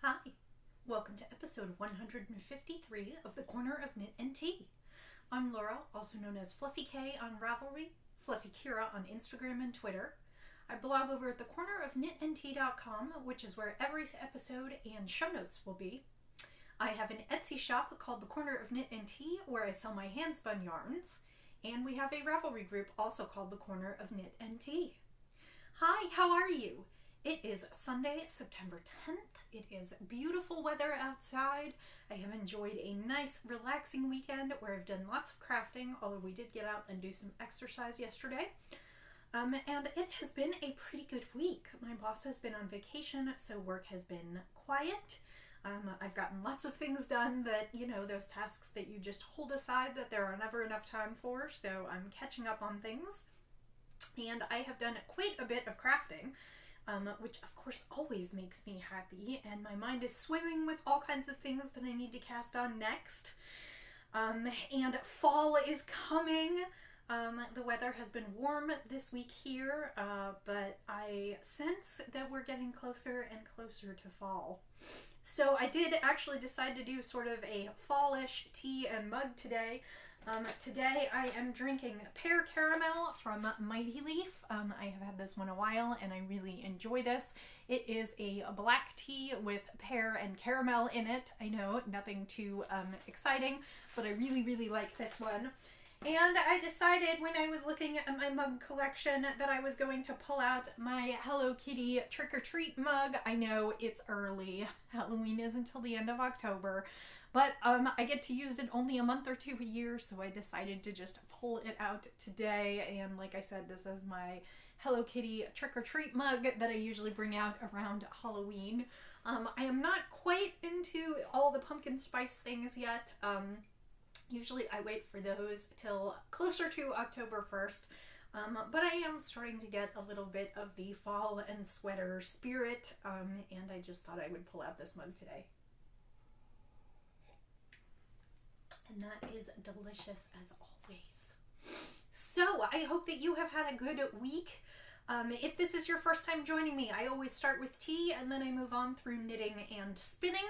Hi, welcome to episode 153 of the Corner of Knit and Tea. I'm Laura, also known as Fluffy K on Ravelry, Fluffy Kira on Instagram and Twitter. I blog over at thecornerofknitandtea.com, which is where every episode and show notes will be. I have an Etsy shop called The Corner of Knit and Tea where I sell my hand-spun yarns, and we have a Ravelry group also called The Corner of Knit and Tea. Hi, how are you? It is Sunday, September 10th. It is beautiful weather outside. I have enjoyed a nice, relaxing weekend where I've done lots of crafting, although we did get out and do some exercise yesterday. And it has been a pretty good week. My boss has been on vacation, so work has been quiet. I've gotten lots of things done that, those tasks that you just hold aside that there are never enough time for, so I'm catching up on things. And I have done quite a bit of crafting. Which of course always makes me happy, and my mind is swimming with all kinds of things that I need to cast on next. And fall is coming. The weather has been warm this week here, but I sense that we're getting closer and closer to fall. So I did actually decide to do sort of a fallish tea and mug today. Today I am drinking pear caramel from Mighty Leaf. I have had this one a while and I really enjoy this. It is a black tea with pear and caramel in it. I know, nothing too exciting, but I really like this one. And I decided when I was looking at my mug collection that I was going to pull out my Hello Kitty trick-or-treat mug. I know it's early. Halloween is until the end of October. But I get to use it only a month or two a year, so I decided to just pull it out today. And like I said, this is my Hello Kitty trick-or-treat mug that I usually bring out around Halloween. I am not quite into all the pumpkin spice things yet. Usually I wait for those till closer to October 1st. But I am starting to get a little bit of the fall and sweater spirit, and I just thought I would pull out this mug today. And that is delicious as always. So I hope that you have had a good week. If this is your first time joining me, I always start with tea and then I move on through knitting and spinning.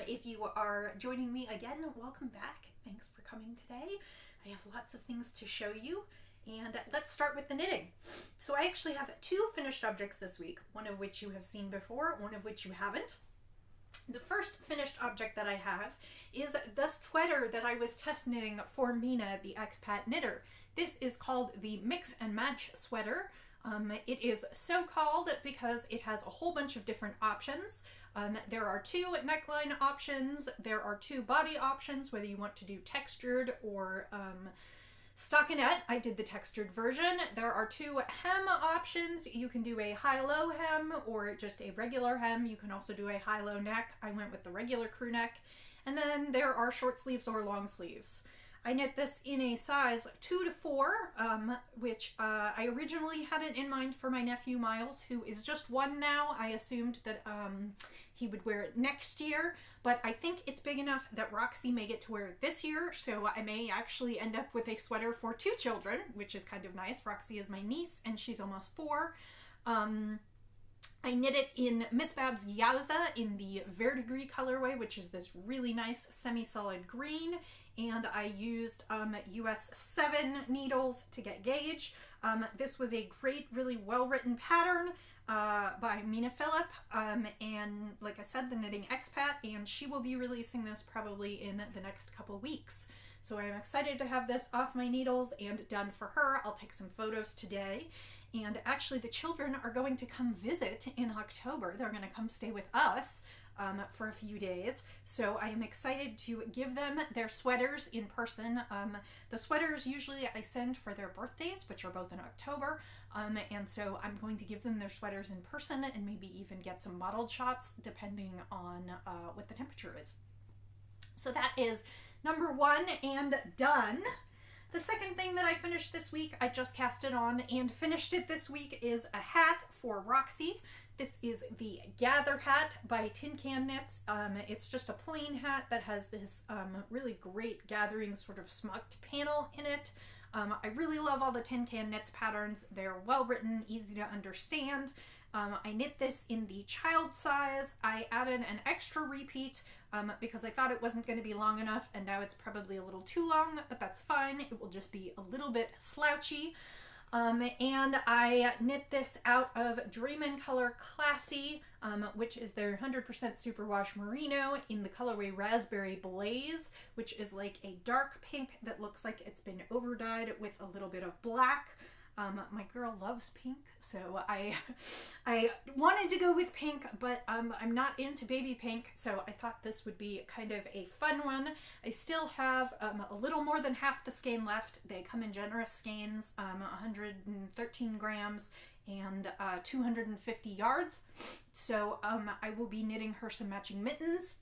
If you are joining me again, welcome back. Thanks for coming today. I have lots of things to show you. And let's start with the knitting. So I actually have two finished objects this week, one of which you have seen before, one of which you haven't. The first finished object that I have is the sweater that I was test knitting for Mina, the expat knitter. This is called the Mix and Match sweater. It is so called because it has a whole bunch of different options. There are two neckline options, there are two body options, whether you want to do textured or stockinette. I did the textured version. There are two hem options. You can do a high-low hem or just a regular hem. You can also do a high-low neck. I went with the regular crew neck. And then there are short sleeves or long sleeves. I knit this in a size 2 to 4, which I originally had it in mind for my nephew Miles, who is just 1 now. I assumed that he would wear it next year, but I think it's big enough that Roxy may get to wear it this year, so I may actually end up with a sweater for 2 children, which is kind of nice. Roxy is my niece, and she's almost 4. I knit it in Miss Babs Yowza in the Verdigris colorway, which is this really nice semi-solid green, and I used US 7 needles to get gauge. This was a great, really well-written pattern by Mina Phillip, and like I said, the Knitting Expat, and she will be releasing this probably in the next couple weeks. So I'm excited to have this off my needles and done for her. I'll take some photos today. And actually the children are going to come visit in October. They're going to come stay with us for a few days. So I am excited to give them their sweaters in person. The sweaters usually I send for their birthdays, which are both in October. And so I'm going to give them their sweaters in person and maybe even get some modeled shots depending on what the temperature is. So that is number 1 and done. The second thing that I finished this week, I just cast it on and finished it this week, is a hat for Roxy. This is the Gather hat by Tin Can Knits. It's just a plain hat that has this really great gathering sort of smucked panel in it. I really love all the Tin Can Knits patterns. They're well written, easy to understand. I knit this in the child size. I added an extra repeat because I thought it wasn't going to be long enough, and now it's probably a little too long, but that's fine. It will just be a little bit slouchy. And I knit this out of Dream in Color Classy, which is their 100% superwash merino in the colorway Raspberry Blaze, which is like a dark pink that looks like it's been overdyed with a little bit of black. My girl loves pink, so I wanted to go with pink, but I'm not into baby pink, so I thought this would be kind of a fun one. I still have a little more than half the skein left. They come in generous skeins, 113 grams and 250 yards. So I will be knitting her some matching mittens.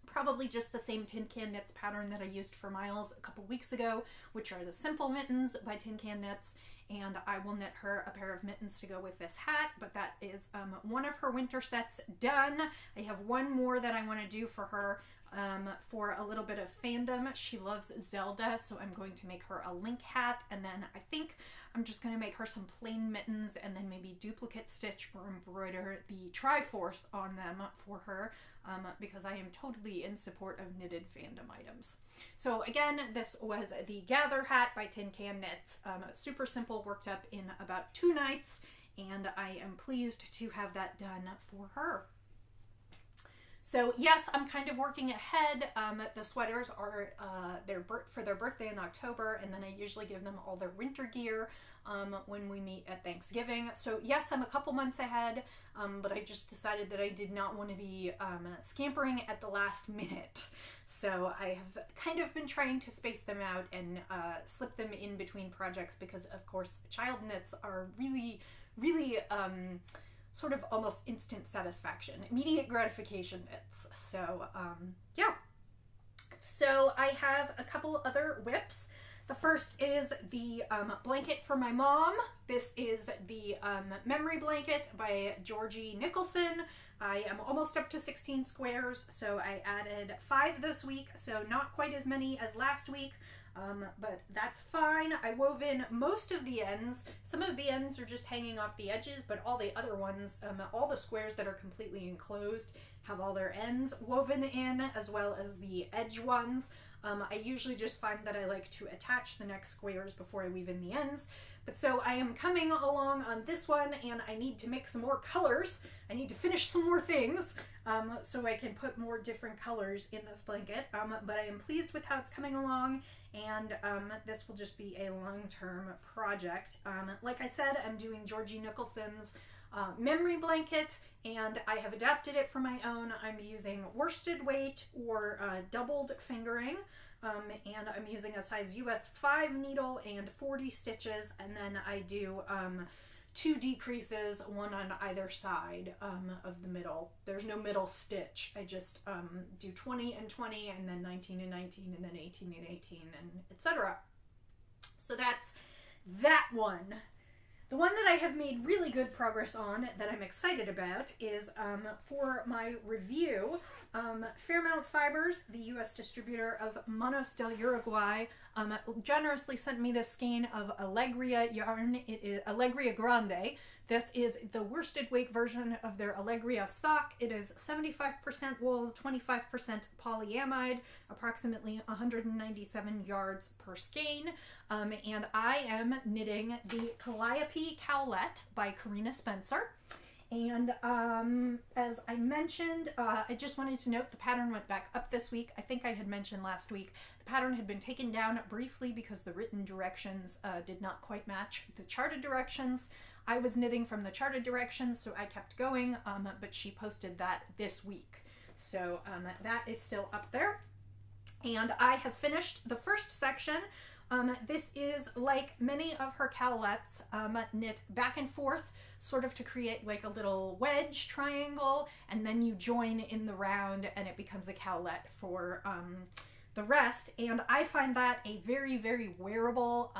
Probably just the same Tin Can Knits pattern that I used for Miles a couple weeks ago, which are the Simple Mittens by Tin Can Knits. And I will knit her a pair of mittens to go with this hat, but that is one of her winter sets done. I have one more that I want to do for her for a little bit of fandom. She loves Zelda, so I'm going to make her a Link hat, and then I think I'm just going to make her some plain mittens and then maybe duplicate stitch or embroider the Triforce on them for her because I am totally in support of knitted fandom items. So again, this was the Gather hat by Tin Can Knits. Super simple, worked up in about 2 nights, and I am pleased to have that done for her. So yes, I'm kind of working ahead. The sweaters are for their birthday in October, and then I usually give them all their winter gear when we meet at Thanksgiving. So yes, I'm a couple months ahead, but I just decided that I did not want to be scampering at the last minute. So I have kind of been trying to space them out and slip them in between projects because, of course, child knits are really, really sort of almost instant satisfaction, immediate gratification knits. So yeah. So I have a couple other whips. The first is the blanket for my mom. This is the memory blanket by Georgie Nicholson. I am almost up to 16 squares, so I added 5 this week, so not quite as many as last week. But that's fine. I wove in most of the ends. Some of the ends are just hanging off the edges, but all the other ones, all the squares that are completely enclosed have all their ends woven in, as well as the edge ones. I usually just find that I like to attach the next squares before I weave in the ends. But so I am coming along on this one, and I need to make some more colors. I need to finish some more things so I can put more different colors in this blanket. But I am pleased with how it's coming along, and this will just be a long-term project. Like I said, I'm doing Georgie Nicholson's memory blanket, and I have adapted it for my own. I'm using worsted weight or doubled fingering, and I'm using a size US 5 needle and 40 stitches, and then I do 2 decreases, one on either side of the middle. There's no middle stitch. I just do 20 and 20, and then 19 and 19, and then 18 and 18, and etc. So that's that one. The one that I have made really good progress on that I'm excited about is for my review, Fairmount Fibers, the U.S. distributor of Manos del Uruguay, generously sent me this skein of Alegria yarn. It is Alegria Grande. This is the worsted weight version of their Alegria sock. It is 75% wool, 25% polyamide, approximately 197 yards per skein. And I am knitting the Calliope Cowlette by Karina Spencer. And as I mentioned, I just wanted to note the pattern went back up this week. I think I had mentioned last week the pattern had been taken down briefly because the written directions did not quite match the charted directions. I was knitting from the charted directions, so I kept going, but she posted that this week. So that is still up there. And I have finished the first section. This is like many of her cowlettes, knit back and forth, sort of to create like a little wedge triangle, and then you join in the round and it becomes a cowlette for the rest. And I find that a very, very wearable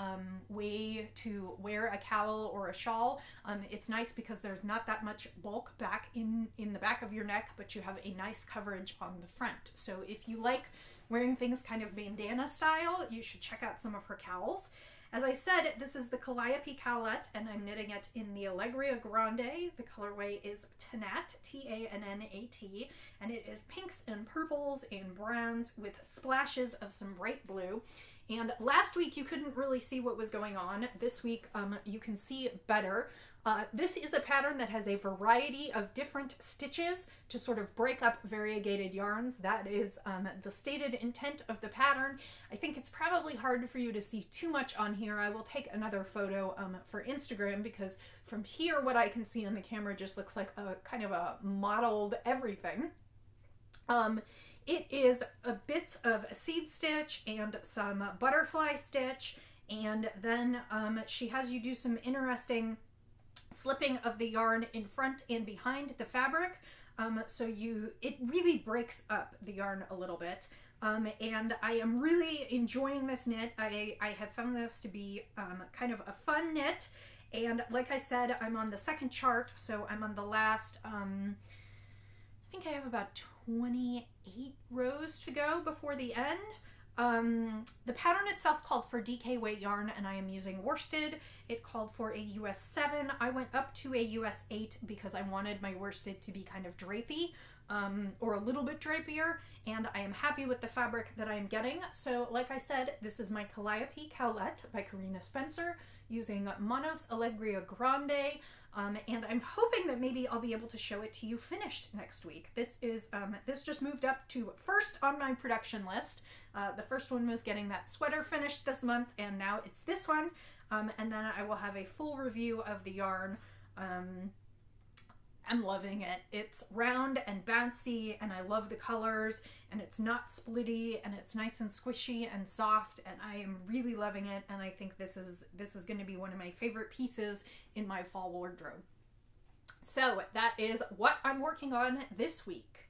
way to wear a cowl or a shawl. It's nice because there's not that much bulk back in the back of your neck, but you have a nice coverage on the front. So if you like wearing things kind of bandana style, you should check out some of her cowls. As I said, this is the Calliope Cowlette, and I'm knitting it in the Allegria Grande. The colorway is Tannat, T-A-N-N-A-T, and it is pinks and purples and browns with splashes of some bright blue. And last week you couldn't really see what was going on. This week you can see better. This is a pattern that has a variety of different stitches to sort of break up variegated yarns. That is the stated intent of the pattern. I think it's probably hard for you to see too much on here. I will take another photo for Instagram, because from here what I can see on the camera just looks like a kind of a modeled everything. It is a bits of seed stitch and some butterfly stitch, and then she has you do some interesting slipping of the yarn in front and behind the fabric, so it really breaks up the yarn a little bit, and I am really enjoying this knit. I have found this to be kind of a fun knit, and like I said, I'm on the second chart, so I'm on the last I think I have about 28 rows to go before the end. The pattern itself called for DK weight yarn, and I am using worsted. It called for a US 7. I went up to a US 8 because I wanted my worsted to be kind of drapey, or a little bit drapier, and I am happy with the fabric that I am getting. So like I said, this is my Calliope Cowlette by Karina Spencer using Monos Allegria Grande. And I'm hoping that maybe I'll be able to show it to you finished next week. This is this just moved up to first on my production list. The first one was getting that sweater finished this month, and now it's this one. And then I will have a full review of the yarn. I'm loving it. It's round and bouncy, and I love the colors, and it's not splitty, and it's nice and squishy and soft, and I am really loving it, and I think this is going to be one of my favorite pieces in my fall wardrobe. So that is what I'm working on this week.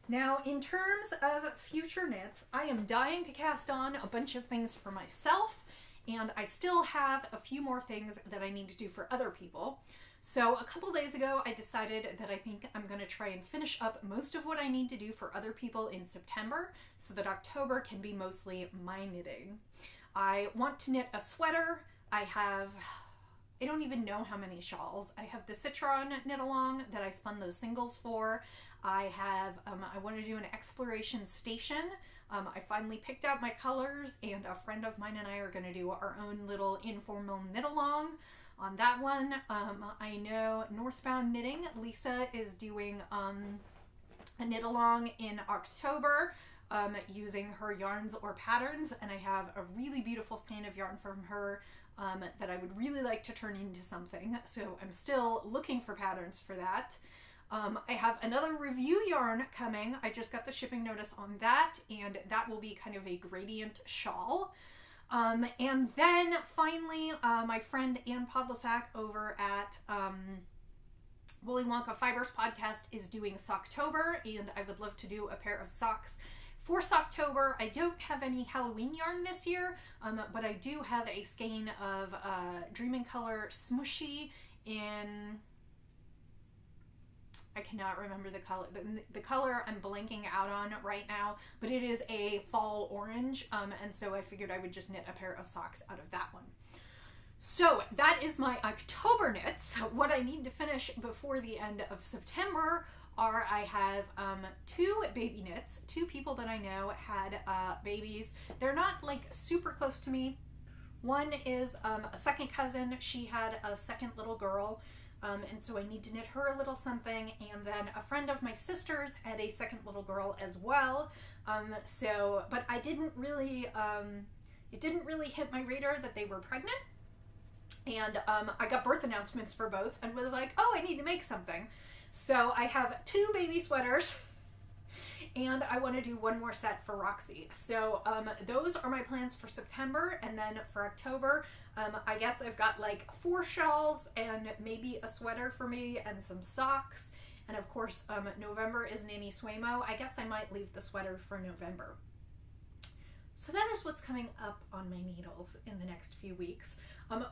Now, in terms of future knits, I am dying to cast on a bunch of things for myself, and I still have a few more things that I need to do for other people. So a couple days ago, I decided that I think I'm going to try and finish up most of what I need to do for other people in September, so that October can be mostly my knitting. I want to knit a sweater. I don't even know how many shawls. I have the Citron knit along that I spun those singles for. I have, I want to do an exploration station. I finally picked out my colors, and a friend of mine and I are going to do our own little informal knit along on that one. I know Northbound Knitting, Lisa is doing a knit along in October using her yarns or patterns, and I have a really beautiful skein of yarn from her that I would really like to turn into something, so I'm still looking for patterns for that. I have another review yarn coming. I just got the shipping notice on that, and that will be kind of a gradient shawl. And then finally, my friend Ann Podlesak over at Willy Wonka Fibers podcast is doing Socktober, and I would love to do a pair of socks for Socktober. I don't have any Halloween yarn this year, but I do have a skein of Dreaming Color Smooshy in... I cannot remember the color. The color I'm blanking out on right now, but it is a fall orange, and so I figured I would just knit a pair of socks out of that one. So that is my October knits. What I need to finish before the end of September are, I have 2 baby knits. 2 people that I know had babies. They're not like super close to me. One is a second cousin. She had a second little girl. And so I need to knit her a little something, and then a friend of my sister's had a second little girl as well. But I didn't really, it didn't really hit my radar that they were pregnant. And I got birth announcements for both and was like, oh, I need to make something. So I have 2 baby sweaters, and I want to do one more set for Roxy. So those are my plans for September, and then for October, I guess I've got like 4 shawls and maybe a sweater for me and some socks. And of course, November is Nanny Swaymo. I guess I might leave the sweater for November. So that is what's coming up on my needles in the next few weeks,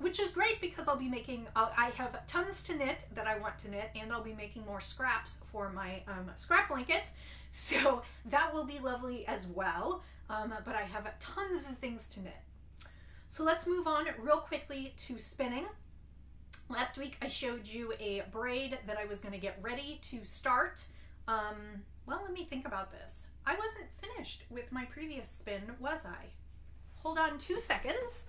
which is great because I'll be making, I have tons to knit that I want to knit, and I'll be making more scraps for my scrap blanket. So that will be lovely as well. But I have tons of things to knit. So let's move on real quickly to spinning. Last week I showed you a braid that I was going to get ready to start. Well, let me think about this. I wasn't finished with my previous spin, was I? Hold on 2 seconds.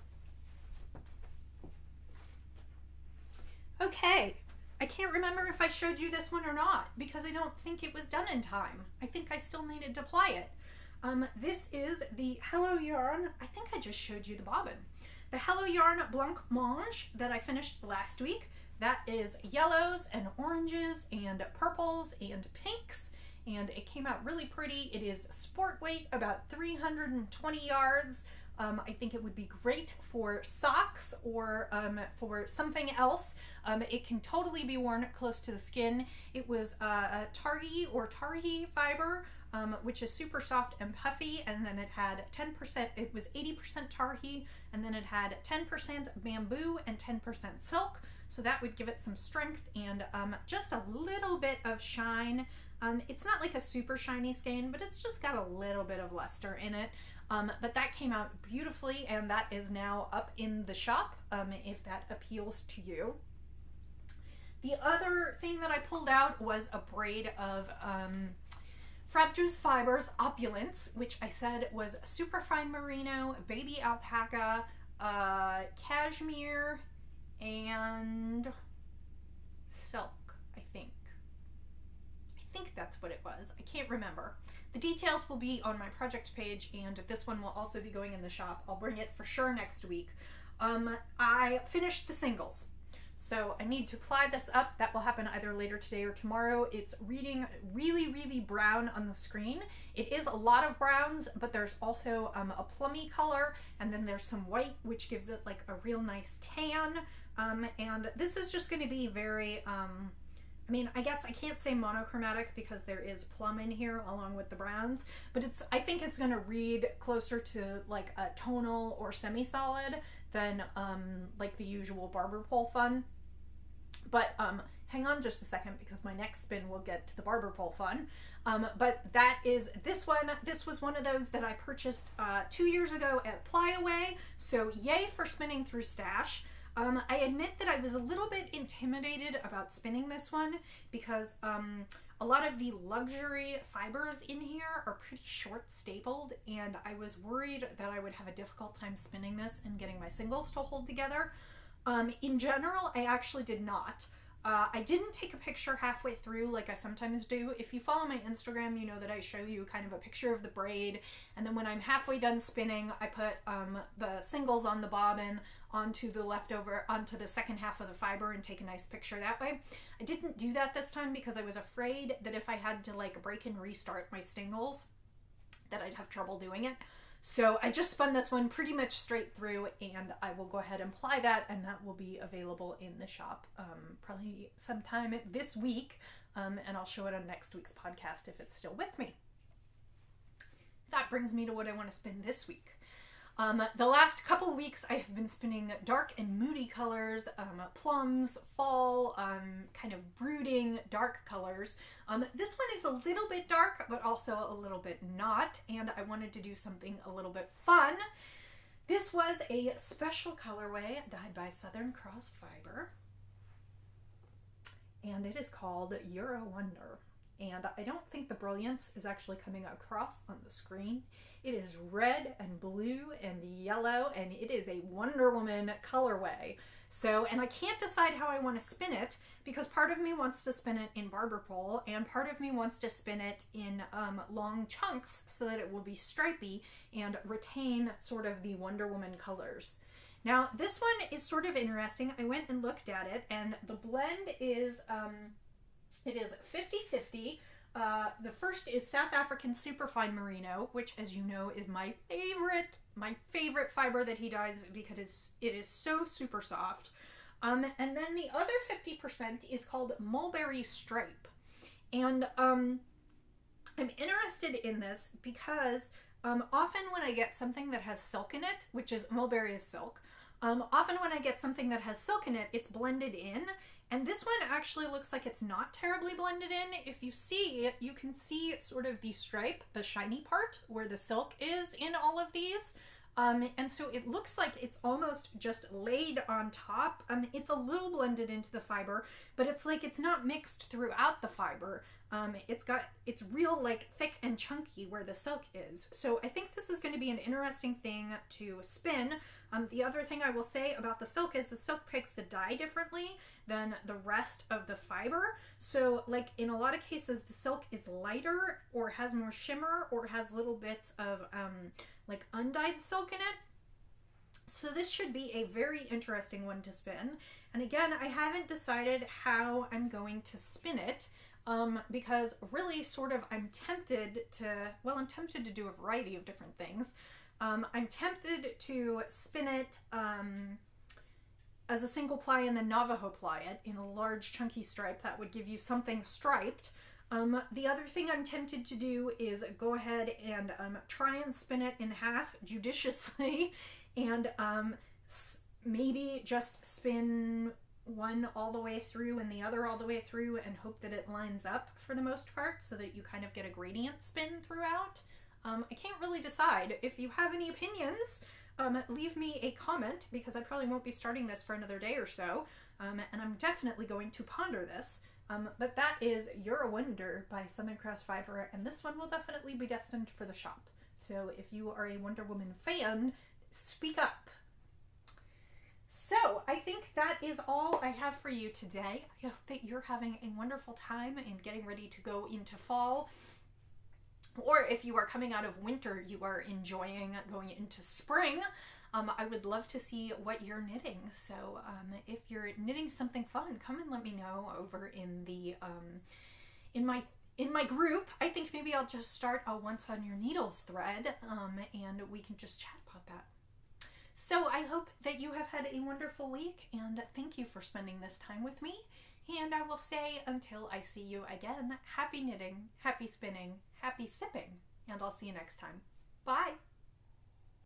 Okay, I can't remember if I showed you this one or not because I don't think it was done in time. I think I still needed to ply it. This is the Hello Yarn. I think I just showed you the bobbin. The Hello Yarn Blanc Mange that I finished last week. That is yellows and oranges and purples and pinks, and it came out really pretty. It is sport weight, about 320 yards. I think it would be great for socks or for something else. It can totally be worn close to the skin. It was a targi or tarhi fiber, which is super soft and puffy, and then it had 10%, it was 80% tarhi, and then it had 10% bamboo and 10% silk, so that would give it some strength and just a little bit of shine. It's not like a super shiny skein, but it's just got a little bit of luster in it. But that came out beautifully, and that is now up in the shop, if that appeals to you. The other thing that I pulled out was a braid of Frabjous Fibers Opulence, which I said was superfine merino, baby alpaca, cashmere, and silk, I think. I think that's what it was. I can't remember. The details will be on my project page, and this one will also be going in the shop. I'll bring it for sure next week. I finished the singles, so I need to ply this up. That will happen either later today or tomorrow. It's reading really, really brown on the screen. It is a lot of browns, but there's also a plummy color, and then there's some white, which gives it like a real nice tan. And this is just going to be very... I mean, I guess I can't say monochromatic because there is plum in here along with the browns, but I think it's going to read closer to like a tonal or semi-solid than like the usual barber pole fun. But hang on just a second because my next spin will get to the barber pole fun. But that is this one. This was one of those that I purchased 2 years ago at Plyaway, so yay for spinning through stash. I admit that I was a little bit intimidated about spinning this one because a lot of the luxury fibers in here are pretty short stapled, and I was worried that I would have a difficult time spinning this and getting my singles to hold together. In general, I actually did not. I didn't take a picture halfway through like I sometimes do. If you follow my Instagram, you know that I show you kind of a picture of the braid, and then when I'm halfway done spinning, I put the singles on the bobbin onto the second half of the fiber and take a nice picture that way. I didn't do that this time because I was afraid that if I had to like break and restart my singles, that I'd have trouble doing it. So I just spun this one pretty much straight through, and I will go ahead and ply that, and that will be available in the shop probably sometime this week, and I'll show it on next week's podcast if it's still with me. That brings me to what I want to spin this week. The last couple weeks I have been spinning dark and moody colors, plums, fall, kind of brooding dark colors. This one is a little bit dark, but also a little bit not, and I wanted to do something a little bit fun. This was a special colorway dyed by Southern Cross Fiber, and it is called You're a Wonder. And I don't think the brilliance is actually coming across on the screen. It is red and blue and yellow, and it is a Wonder Woman colorway. So, and I can't decide how I want to spin it because part of me wants to spin it in barber pole and part of me wants to spin it in long chunks so that it will be stripy and retain sort of the Wonder Woman colors. Now, this one is sort of interesting. I went and looked at it, and the blend is... it is 50-50. The first is South African Superfine Merino, which, as you know, is my favorite fiber that he dyes because it is so super soft. And then the other 50% is called Mulberry Stripe. And I'm interested in this because often when I get something that has silk in it, which is mulberry is silk, often when I get something that has silk in it, it's blended in. And this one actually looks like it's not terribly blended in. If you see, you can see sort of the stripe, the shiny part where the silk is in all of these. And so it looks like it's almost just laid on top. It's a little blended into the fiber, but it's like it's not mixed throughout the fiber. It's real like thick and chunky where the silk is. So I think this is going to be an interesting thing to spin. The other thing I will say about the silk is the silk takes the dye differently than the rest of the fiber. So like in a lot of cases, the silk is lighter or has more shimmer or has little bits of like undyed silk in it. So this should be a very interesting one to spin. And again, I haven't decided how I'm going to spin it. Because really sort of I'm tempted to do a variety of different things. I'm tempted to spin it as a single ply and then Navajo ply it in a large chunky stripe. That would give you something striped. The other thing I'm tempted to do is go ahead and try and spin it in half judiciously and maybe just spin one all the way through and the other all the way through and hope that it lines up for the most part so that you kind of get a gradient spin throughout. I can't really decide. If you have any opinions, leave me a comment because I probably won't be starting this for another day or so, and I'm definitely going to ponder this. But that is You're a Wonder by Southern Cross Fiber, and this one will definitely be destined for the shop. So if you are a Wonder Woman fan, speak up. So I think that is all I have for you today. I hope that you're having a wonderful time and getting ready to go into fall. Or if you are coming out of winter, you are enjoying going into spring. I would love to see what you're knitting. So if you're knitting something fun, come and let me know over in the in my group. I think maybe I'll just start a Once on Your Needles thread, and we can just chat about that. So I hope that you have had a wonderful week, and thank you for spending this time with me. And I will say until I see you again, happy knitting, happy spinning, happy sipping, and I'll see you next time. Bye!